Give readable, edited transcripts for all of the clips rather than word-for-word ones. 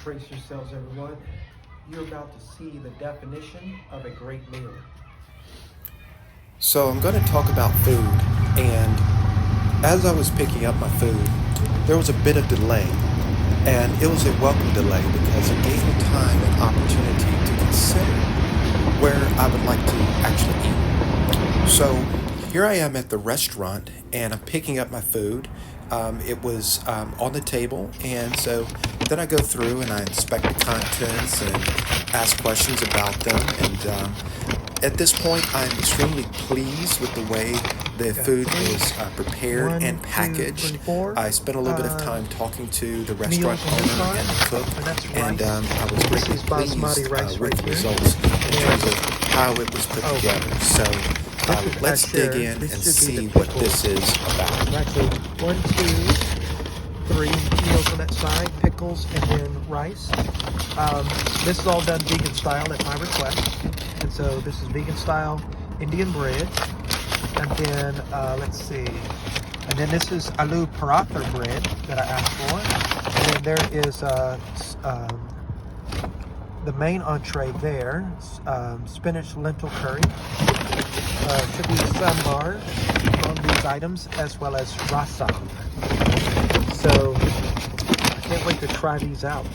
Brace yourselves, everyone. You're about to see the definition of a great meal. So I'm going to talk about food, and as I was picking up my food, there was a bit of delay, and it was a welcome delay because it gave me time and opportunity to consider where I would like to actually eat. So here I am at the restaurant, and I'm picking up my food. It was on the table, and so then I go through and I inspect the contents and ask questions about them. And at this point, I'm extremely pleased with the way the food was prepared and packaged. I spent a little bit of time talking to the restaurant owner and the cook, and I was greatly pleased with the results in terms of how it was put together. So let's dig in and see what this is about. Actually, 1, 2, 3 meals on that side, pickles, and then rice. This is all done vegan style at my request. And so this is vegan style Indian bread. And then, let's see. And then this is Aloo Paratha bread that I asked for. And then there is the main entree there, spinach lentil curry. Should be sambar on these items, as well as rasam. So I can't wait to try these out.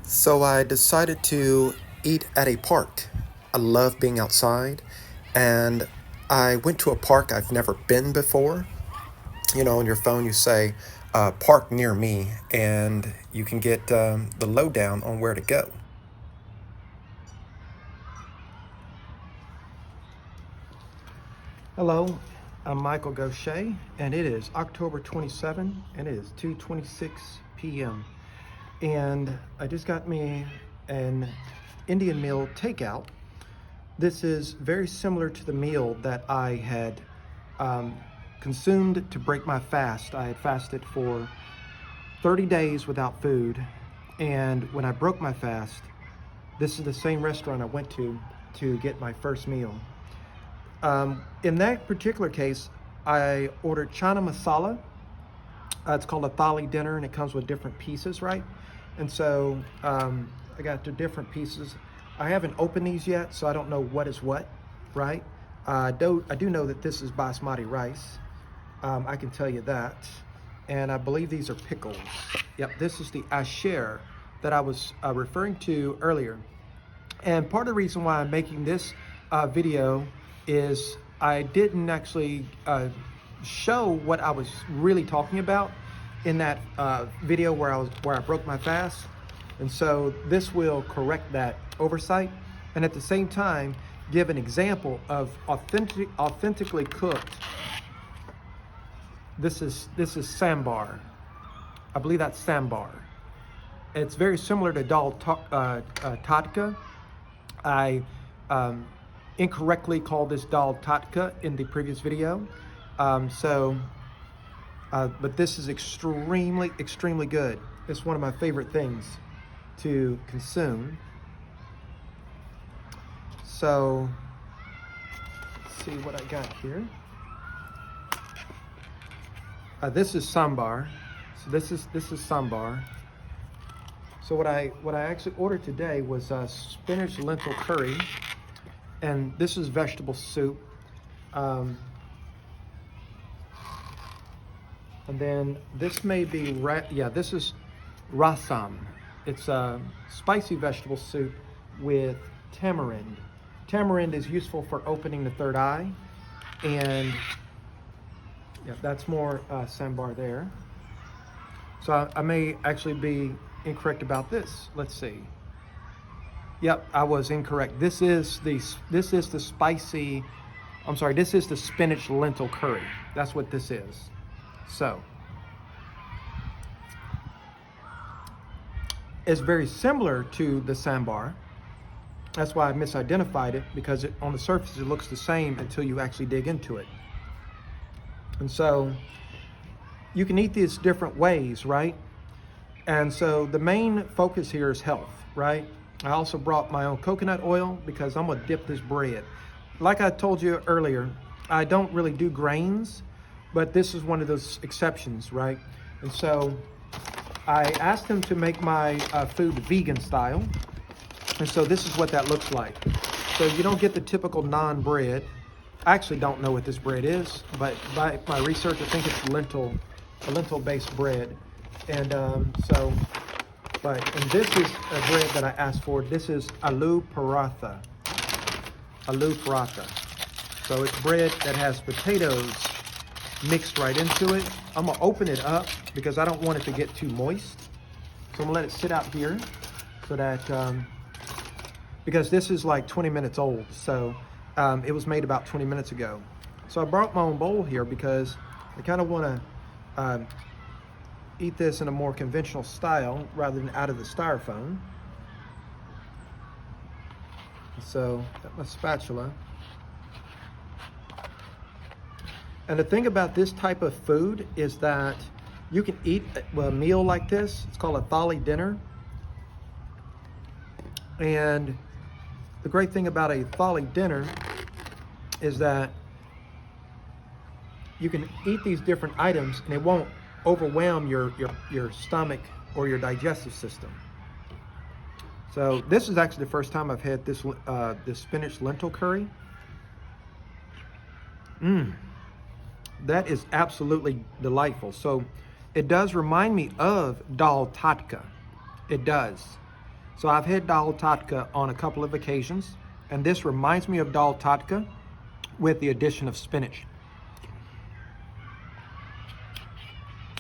So I decided to eat at a park. I love being outside, and I went to a park I've never been before. You know, on your phone you say, park near me, and you can get the lowdown on where to go. Hello, I'm Michael Gaucher, and it is October 27, and it is 2:26 p.m. And I just got me an Indian meal takeout. This is very similar to the meal that I had consumed to break my fast. I had fasted for 30 days without food, and when I broke my fast, this is the same restaurant I went to get my first meal. In that particular case, I ordered chana masala. It's called a Thali dinner, and it comes with different pieces, right? And so I got the different pieces. I haven't opened these yet, so I don't know what is what, right? I do know that this is basmati rice. I can tell you that. And I believe these are pickles. Yep, this is the asher that I was referring to earlier. And part of the reason why I'm making this video is I didn't actually show what I was really talking about in that video where I broke my fast. And so this will correct that oversight, and at the same time give an example of authentically cooked. This is sambar. I believe that's sambar. It's very similar to dal tadka. I incorrectly called this dal tadka in the previous video. But this is extremely good. It's one of my favorite things to consume. So let's see what I got here. This is sambar. So this is sambar. So what I actually ordered today was spinach lentil curry, and this is vegetable soup. And then this may be this is rasam. It's a spicy vegetable soup with tamarind. Tamarind is useful for opening the third eye, and that's more sambar there. So I may actually be incorrect about this. Let's see. Yep, I was incorrect. This is the spicy. I'm sorry. This is the spinach lentil curry. That's what this is. So it's very similar to the sambar. That's why I misidentified it, because on the surface it looks the same until you actually dig into it. And so you can eat these different ways, right? And so the main focus here is health, right? I also brought my own coconut oil because I'm gonna dip this bread. Like I told you earlier, I don't really do grains, but this is one of those exceptions, right? And so I asked him to make my food vegan style. And so this is what that looks like. So you don't get the typical naan bread. I actually don't know what this bread is, but by my research, I think it's a lentil-based bread. And and this is a bread that I asked for. This is aloo paratha. Aloo paratha. So it's bread that has potatoes mixed right into it. I'm gonna open it up because I don't want it to get too moist. So I'm gonna let it sit out here so that, because this is like 20 minutes old. So it was made about 20 minutes ago. So I brought my own bowl here because I kind of want to eat this in a more conventional style rather than out of the styrofoam. So got my spatula. And the thing about this type of food is that you can eat a meal like this. It's called a Thali dinner. And the great thing about a Thali dinner is that you can eat these different items and it won't overwhelm your stomach or your digestive system. So this is actually the first time I've had this spinach lentil curry. That is absolutely delightful. So it does remind me of dal tadka. It does. So I've had dal tadka on a couple of occasions, and this reminds me of dal tadka with the addition of spinach.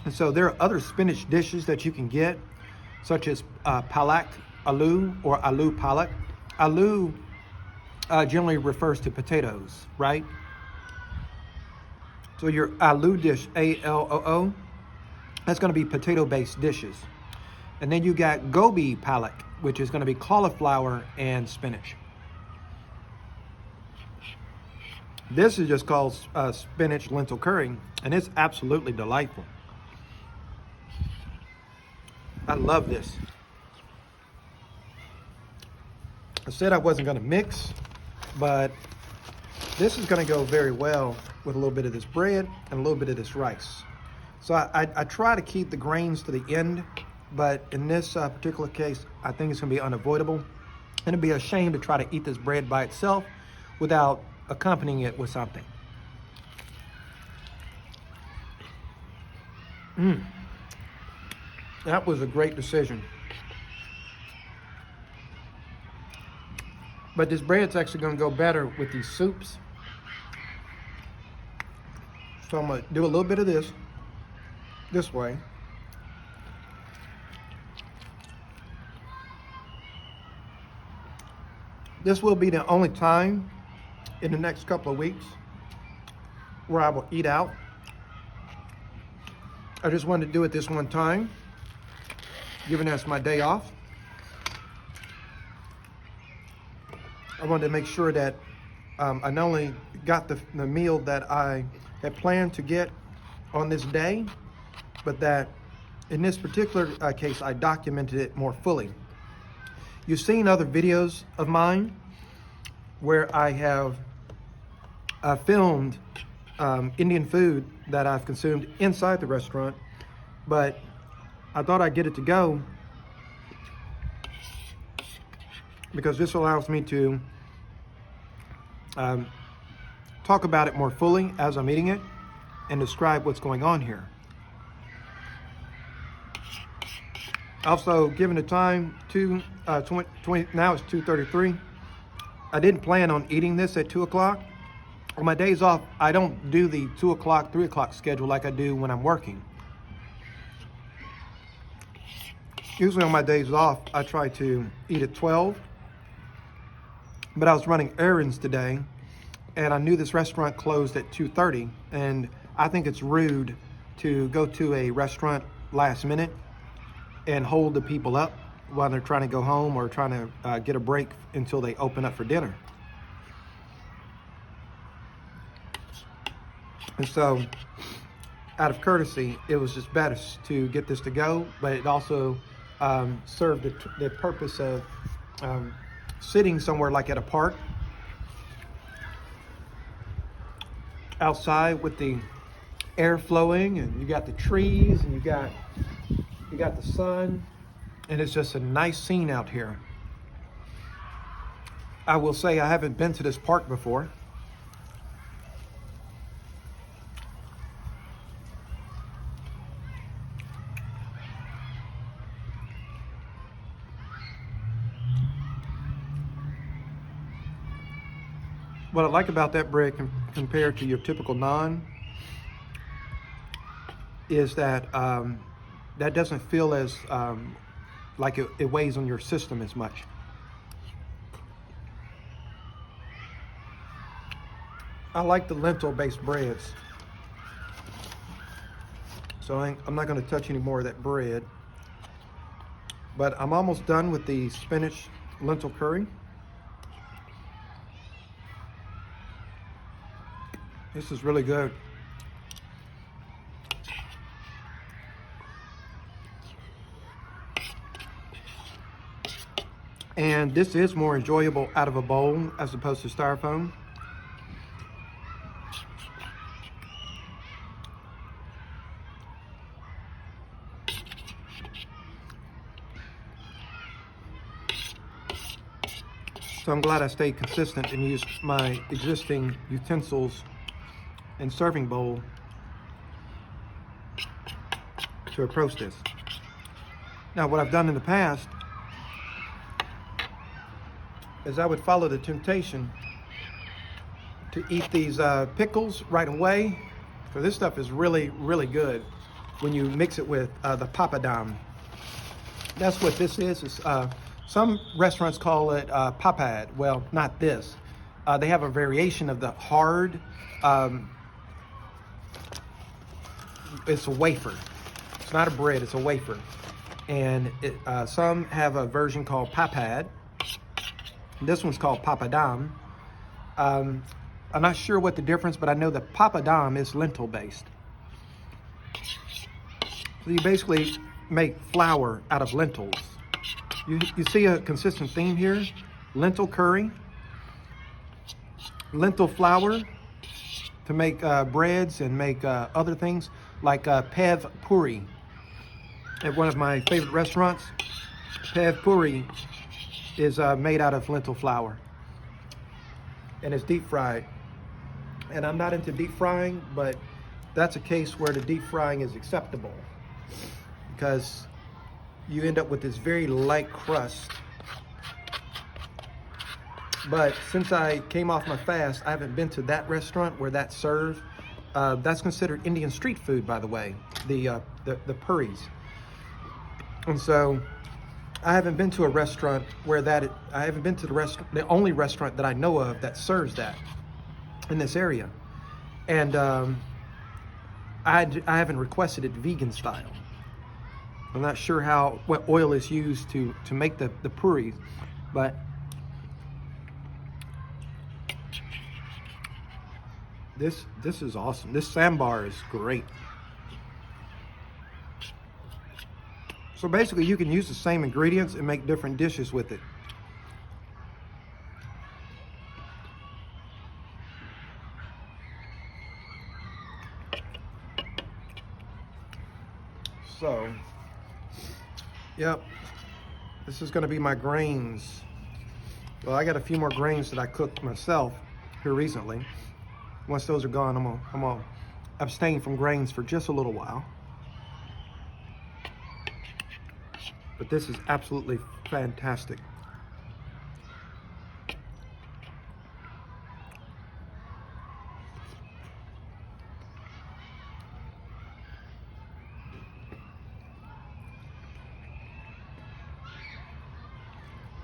And so there are other spinach dishes that you can get, such as palak aloo or aloo palak. Aloo generally refers to potatoes, right? So your aloo dish, A-L-O-O, that's going to be potato-based dishes. And then you got gobi palak, which is going to be cauliflower and spinach. This is just called spinach lentil curry, and it's absolutely delightful. I love this. I said I wasn't going to mix, but this is going to go very well with a little bit of this bread and a little bit of this rice. So I try to keep the grains to the end, but in this particular case, I think it's going to be unavoidable. And it'd be a shame to try to eat this bread by itself without accompanying it with something. That was a great decision. But this bread's actually going to go better with these soups. So I'm going to do a little bit of this way. This will be the only time in the next couple of weeks where I will eat out. I just wanted to do it this one time, given that's my day off. I wanted to make sure that I not only got the meal that I had planned to get on this day, but that in this particular case, I documented it more fully. You've seen other videos of mine where I have filmed Indian food that I've consumed inside the restaurant, but I thought I'd get it to go because this allows me to talk about it more fully as I'm eating it and describe what's going on here. Also, given the time, now it's 2:33. I didn't plan on eating this at 2 o'clock. On my days off, I don't do the 2 o'clock, 3 o'clock schedule like I do when I'm working. Usually on my days off, I try to eat at 12. But I was running errands today, and I knew this restaurant closed at 2:30, and I think it's rude to go to a restaurant last minute and hold the people up while they're trying to go home or trying to get a break until they open up for dinner. And so, out of courtesy, it was just better to get this to go, but it also served the purpose of sitting somewhere like at a park, outside with the air flowing, and you got the trees, and you You got the sun, and it's just a nice scene out here. I will say I haven't been to this park before. What I like about that bread compared to your typical naan is that that doesn't feel as like it weighs on your system as much. I like the lentil-based breads. So I'm not going to touch any more of that bread. But I'm almost done with the spinach lentil curry. This is really good. And this is more enjoyable out of a bowl as opposed to styrofoam. So I'm glad I stayed consistent and used my existing utensils and serving bowl to approach this. Now, what I've done in the past is I would follow the temptation to eat these pickles right away. So this stuff is really, really good when you mix it with the papadam. That's what this is. Some restaurants call it papad. Well, not this. They have a variation of the hard, it's a wafer. It's not a bread, it's a wafer. And some have a version called papad. This one's called papadam. I'm not sure what the difference, but I know that papadam is lentil based. So you basically make flour out of lentils. You see a consistent theme here? Lentil curry, lentil flour to make breads and make other things like pev puri. At one of my favorite restaurants, pev puri is made out of lentil flour and it's deep fried. And I'm not into deep frying, but that's a case where the deep frying is acceptable because you end up with this very light crust. But since I came off my fast, I haven't been to that restaurant where that's served. That's considered Indian street food, by the way, the puris. And so I haven't been to a restaurant where I haven't been to the only restaurant that I know of that serves that in this area. And I haven't requested it vegan style. I'm not sure what oil is used to make the puris, but this is awesome. This sambar is great. So basically you can use the same ingredients and make different dishes with it. So, yep, this is gonna be my grains. Well, I got a few more grains that I cooked myself here recently. Once those are gone, I'm gonna abstain from grains for just a little while. But this is absolutely fantastic.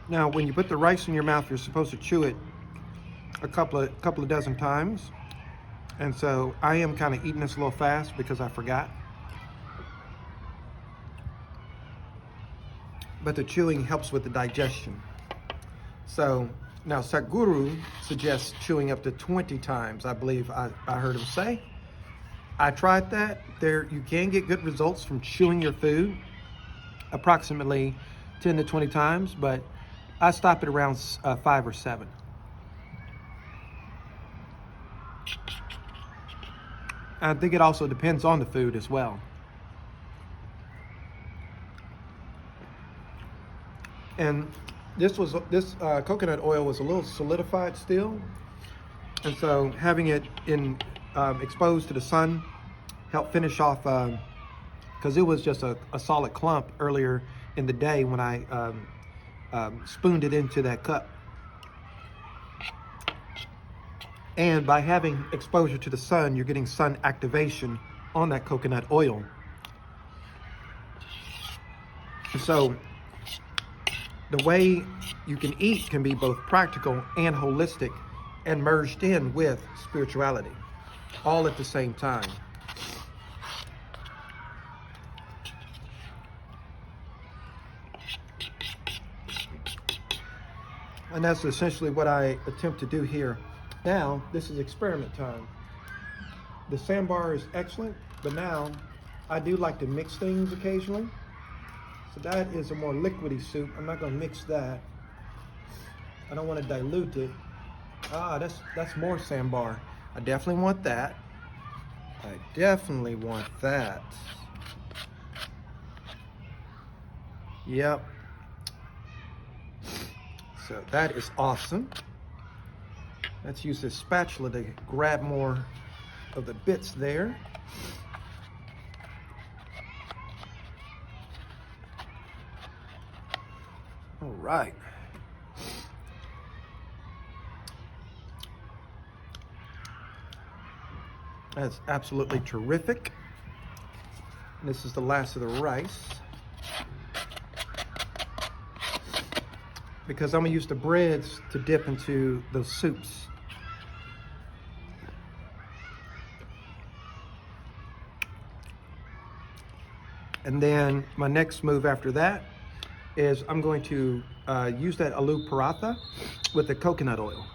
Now, when you put the rice in your mouth, you're supposed to chew it a couple of dozen times. And so I am kind of eating this a little fast because I forgot. But the chewing helps with the digestion. So now Sadhguru suggests chewing up to 20 times, I believe I heard him say. I tried that. You can get good results from chewing your food, approximately 10 to 20 times, but I stop at around 5 or 7. I think it also depends on the food as well. And this coconut oil was a little solidified still, and so having it exposed to the sun helped finish off, because it was just a solid clump earlier in the day when I spooned it into that cup. And by having exposure to the sun, you're getting sun activation on that coconut oil. And so the way you can eat can be both practical and holistic and merged in with spirituality, all at the same time. And that's essentially what I attempt to do here. Now, this is experiment time. The sambar is excellent, but now I do like to mix things occasionally. So that is a more liquidy soup. I'm not going to mix that. I don't want to dilute it. That's more sambar. I definitely want that. I definitely want that. Yep. So that is awesome. Let's use this spatula to grab more of the bits there. All right. That's absolutely terrific. This is the last of the rice, because I'm gonna use the breads to dip into those soups. And then my next move after that is I'm going to use that aloo paratha with the coconut oil.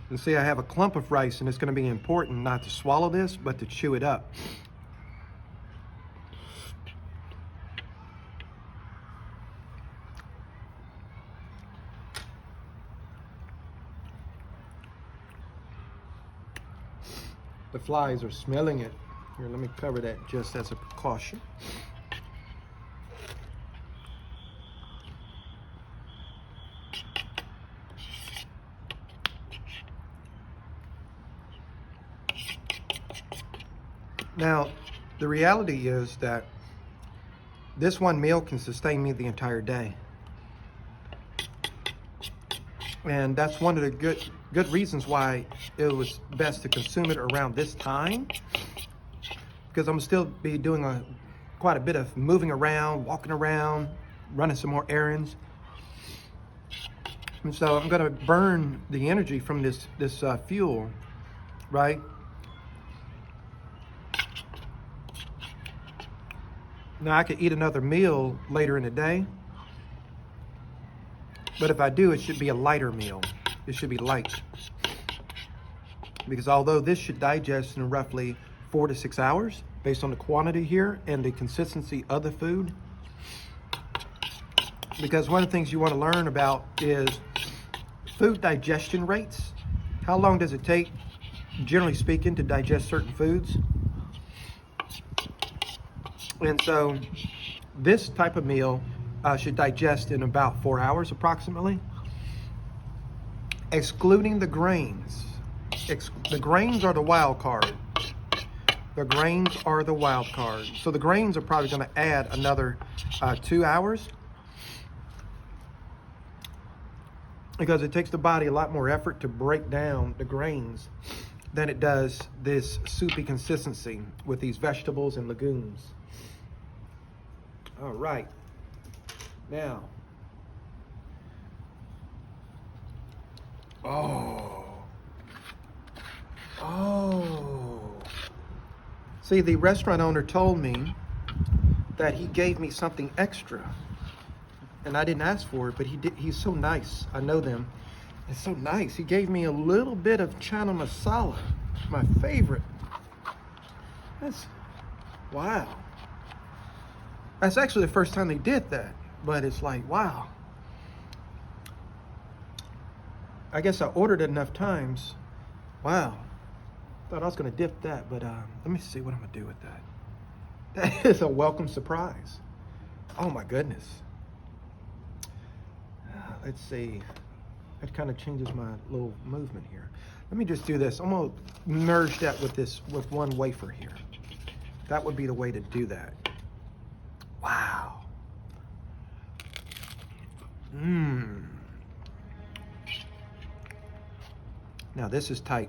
And see, I have a clump of rice, and it's going to be important not to swallow this, but to chew it up. The flies are smelling it. Here, let me cover that just as a precaution. Now, the reality is that this one meal can sustain me the entire day. And that's one of the good reasons why it was best to consume it around this time, because I'm still be doing quite a bit of moving around, walking around, running some more errands. And so I'm gonna burn the energy from this fuel, right? Now, I could eat another meal later in the day, but if I do, it should be a lighter meal. It should be light. Because although this should digest in roughly 4 to 6 hours, based on the quantity here and the consistency of the food, because one of the things you want to learn about is food digestion rates. How long does it take, generally speaking, to digest certain foods? And so this type of meal should digest in about 4 hours approximately, excluding the grains. The grains are the wild card. The grains are the wild card. So the grains are probably going to add another 2 hours, because it takes the body a lot more effort to break down the grains than it does this soupy consistency with these vegetables and legumes. All right, now, see, the restaurant owner told me that he gave me something extra, and I didn't ask for it, but he did. He's so nice. I know them. It's so nice. He gave me a little bit of chana masala, my favorite. Wow. That's actually the first time they did that, but it's like, wow. I guess I ordered it enough times. Wow. Thought I was gonna dip that, but let me see what I'm gonna do with that. That is a welcome surprise. Oh my goodness. Let's see. That kind of changes my little movement here. Let me just do this. I'm gonna merge that with one wafer here. That would be the way to do that. Wow. Mmm. Now this is tight.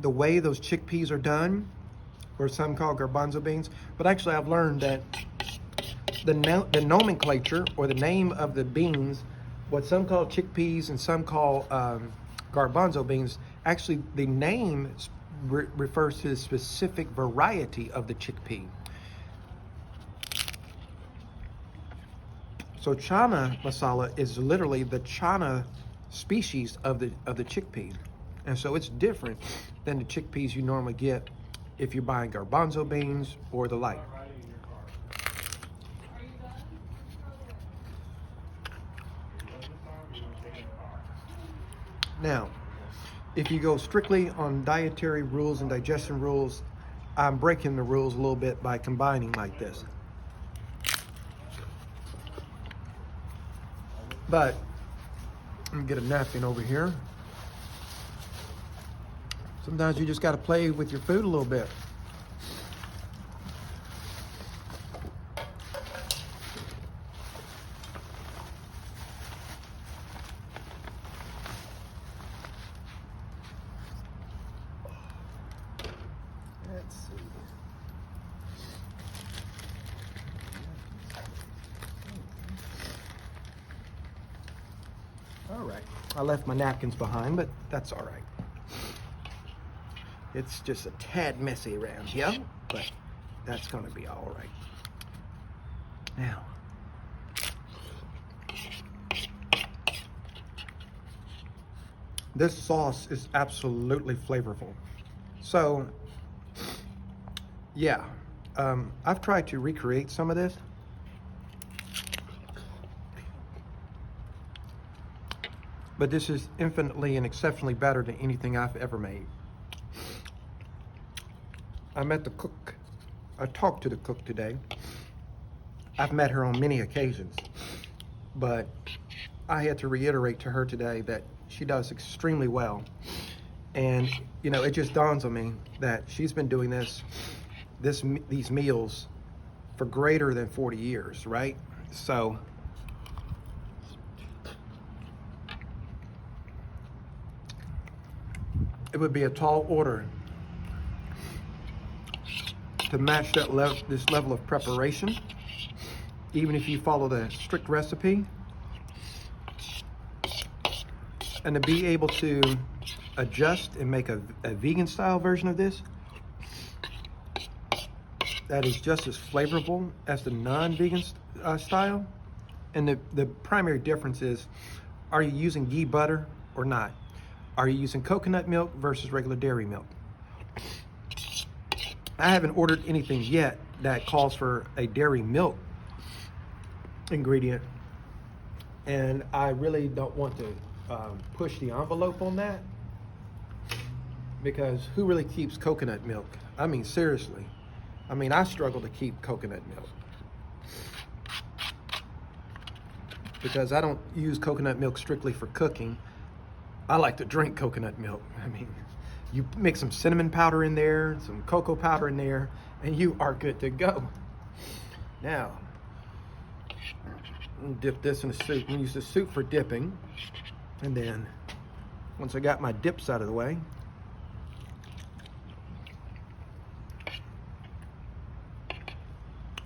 The way those chickpeas are done, or some call garbanzo beans, but actually I've learned that the nomenclature or the name of the beans, what some call chickpeas and some call garbanzo beans, actually the name refers to the specific variety of the chickpea. So chana masala is literally the chana species of the chickpea. And so it's different than the chickpeas you normally get if you're buying garbanzo beans or the like. Now, if you go strictly on dietary rules and digestion rules, I'm breaking the rules a little bit by combining like this. But let me get a napkin over here. Sometimes you just got to play with your food a little bit. Let's see. All right. I left my napkins behind, but that's all right. It's just a tad messy around here, but that's gonna be all right. Now, this sauce is absolutely flavorful. So, yeah, I've tried to recreate some of this. But this is infinitely and exceptionally better than anything I've ever made. I met the cook. I talked to the cook today. I've met her on many occasions, but I had to reiterate to her today that she does extremely well. And, you know, it just dawns on me that she's been doing these meals for greater than 40 years, right? So, it would be a tall order to match this level of preparation, even if you follow the strict recipe, and to be able to adjust and make a vegan style version of this that is just as flavorful as the non-vegan style. And the primary difference is, are you using ghee butter or not? Are you using coconut milk versus regular dairy milk? I haven't ordered anything yet that calls for a dairy milk ingredient, and I really don't want to push the envelope on that, because who really keeps coconut milk? I mean, seriously. I mean, I struggle to keep coconut milk because I don't use coconut milk strictly for cooking. I like to drink coconut milk. I mean, you mix some cinnamon powder in there, some cocoa powder in there, and you are good to go. Now, I'm gonna dip this in the soup. I'm gonna use the soup for dipping. And then, once I got my dips out of the way,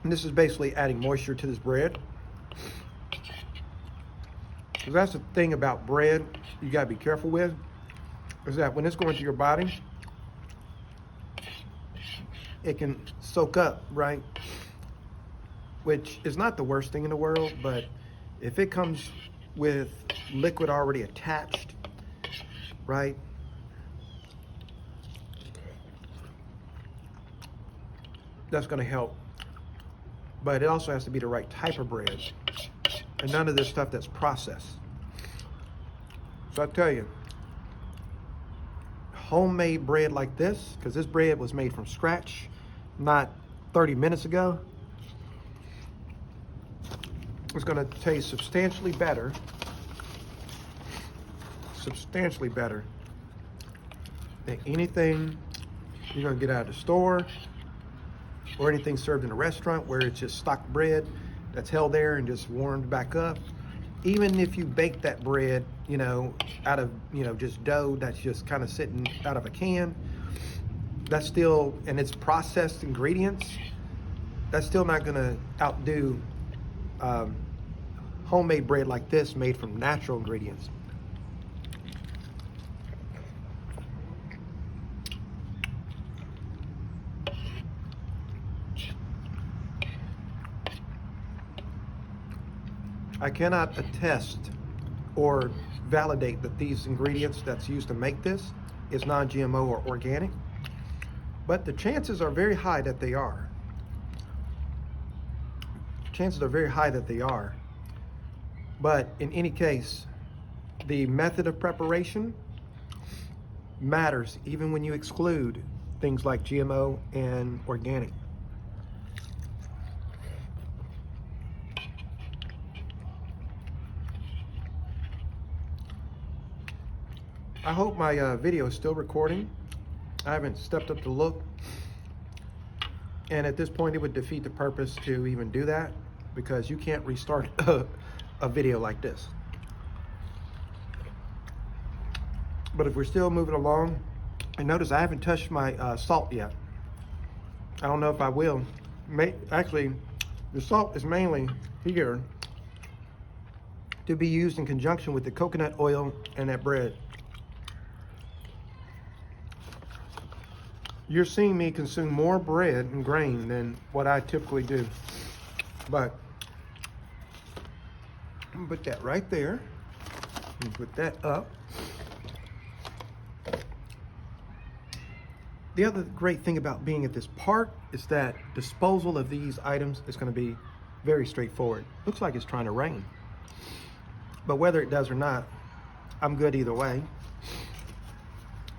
and this is basically adding moisture to this bread. Because that's the thing about bread you gotta be careful with, is that when it's going to your body, it can soak up, right? Which is not the worst thing in the world, but if it comes with liquid already attached, right? that's going to help. But it also has to be the right type of bread, and none of this stuff that's processed. So I tell you, homemade bread like this, because this bread was made from scratch not 30 minutes ago, it's going to taste substantially better than anything you're going to get out of the store or anything served in a restaurant where it's just stock bread that's held there and just warmed back up. Even if you bake that bread, out of, just dough that's just kind of sitting out of a can, that's still, and it's processed ingredients, that's still not going to outdo homemade bread like this made from natural ingredients. I cannot attest or validate that these ingredients that's used to make this is non-GMO or organic, but the chances are very high that they are. But in any case, the method of preparation matters even when you exclude things like GMO and organic. I hope my video is still recording. I haven't stepped up to look. And at this point, it would defeat the purpose to even do that, because you can't restart a video like this. But if we're still moving along, and notice I haven't touched my salt yet. I don't know if I will. Actually, the salt is mainly here to be used in conjunction with the coconut oil and that bread. You're seeing me consume more bread and grain than what I typically do. But I'm gonna put that right there and put that up. The other great thing about being at this park is that disposal of these items is going to be very straightforward. Looks like it's trying to rain, but whether it does or not, I'm good either way.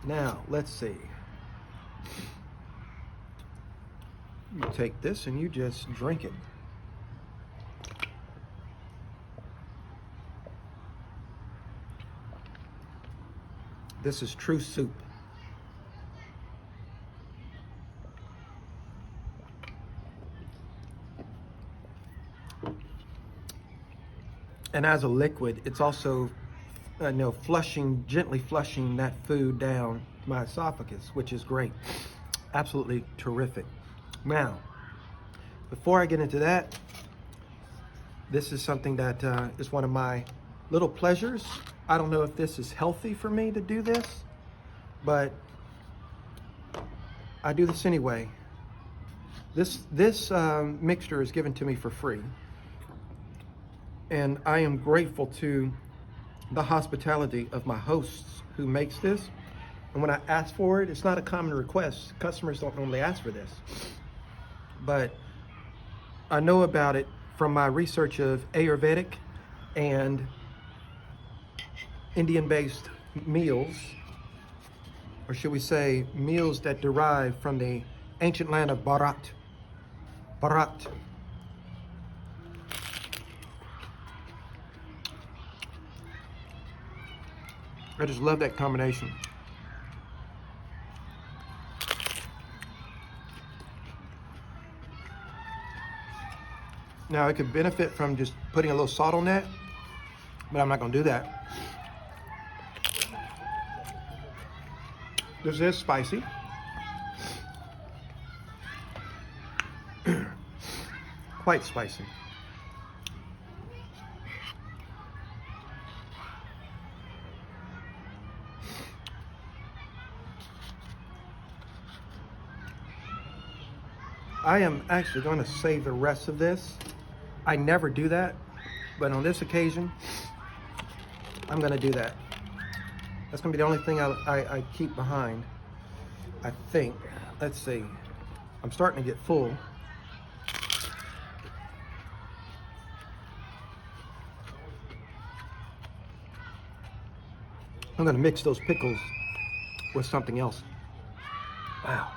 Now, let's see. You take this and you just drink it. This is true soup. And as a liquid, it's also gently flushing that food down my esophagus, which is great. Absolutely terrific. Now, before I get into that, this is something that is one of my little pleasures. I don't know if this is healthy for me to do this, but I do this anyway. This mixture is given to me for free, and I am grateful to the hospitality of my hosts who makes this. And when I ask for it, it's not a common request. Customers don't normally ask for this, but I know about it from my research of Ayurvedic and Indian-based meals, or should we say meals that derive from the ancient land of Bharat. I just love that combination. Now, I could benefit from just putting a little salt on that, but I'm not going to do that. This is spicy. Quite spicy. I am actually going to save the rest of this. I never do that, but on this occasion, I'm going to do that. That's going to be the only thing I keep behind, I think. Let's see. I'm starting to get full. I'm gonna mix those pickles with something else. Wow.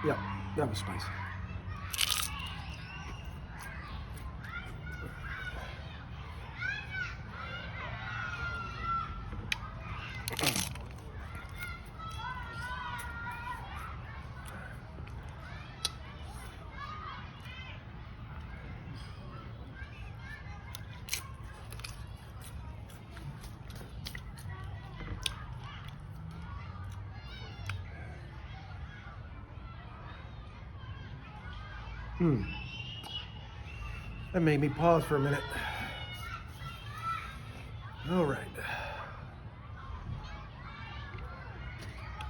Yep, that was spicy. That made me pause for a minute. All right.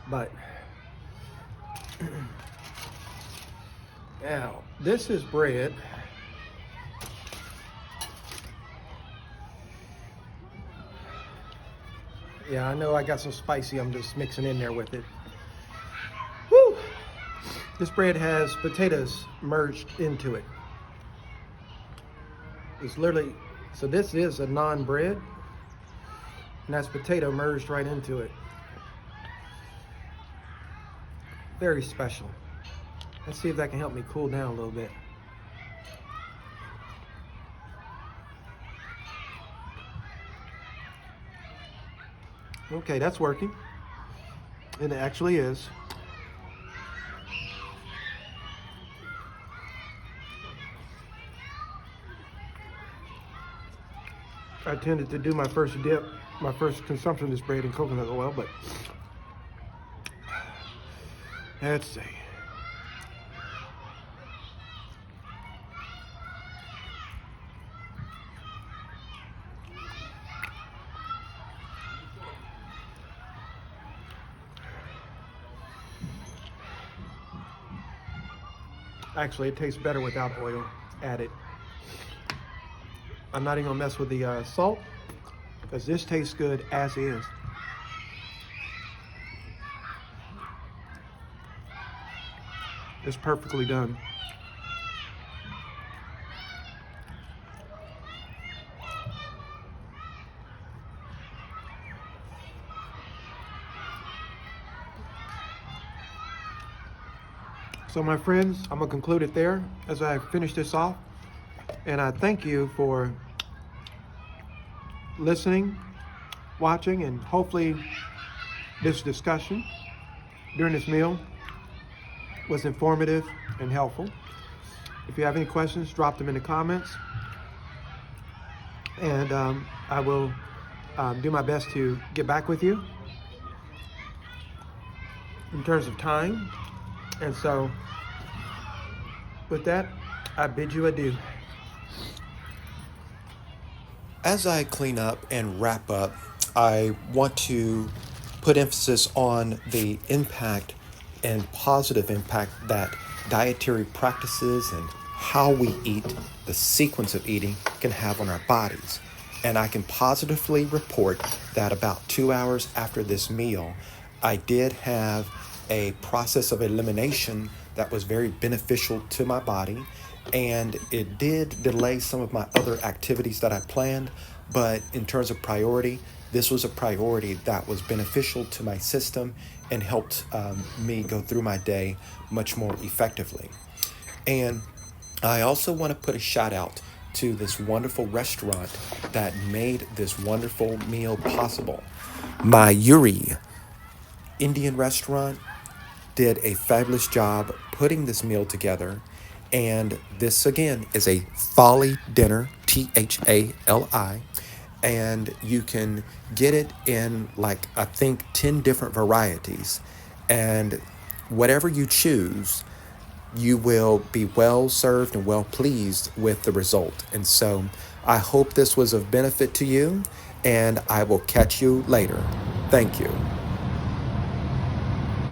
But now, this is bread. Yeah, I know I got some spicy I'm just mixing in there with it. Woo! This bread has potatoes merged into it. It's literally, so this is a naan bread, and that's potato merged right into it. Very special. Let's see if that can help me cool down a little bit. Okay, that's working. And it actually is. I tended to do my first dip, my first consumption of this bread in coconut oil, but let's see. Actually, it tastes better without oil added. I'm not even gonna mess with the salt, because this tastes good as is. It's perfectly done. So my friends, I'm gonna conclude it there as I finish this off. And I thank you for listening, watching, and hopefully this discussion during this meal was informative and helpful. If you have any questions, drop them in the comments. And I will do my best to get back with you in terms of time. And so with that, I bid you adieu. As I clean up and wrap up, I want to put emphasis on the impact and positive impact that dietary practices and how we eat, the sequence of eating, can have on our bodies. And I can positively report that about 2 hours after this meal, I did have a process of elimination that was very beneficial to my body. And it did delay some of my other activities that I planned, but in terms of priority, this was a priority that was beneficial to my system and helped me go through my day much more effectively. And I also want to put a shout out to this wonderful restaurant that made this wonderful meal possible. Mayuri Indian restaurant did a fabulous job putting this meal together. And this, again, is a Thali dinner, Thali, and you can get it in, like, I think 10 different varieties. And whatever you choose, you will be well served and well pleased with the result. And so I hope this was of benefit to you, and I will catch you later. Thank you.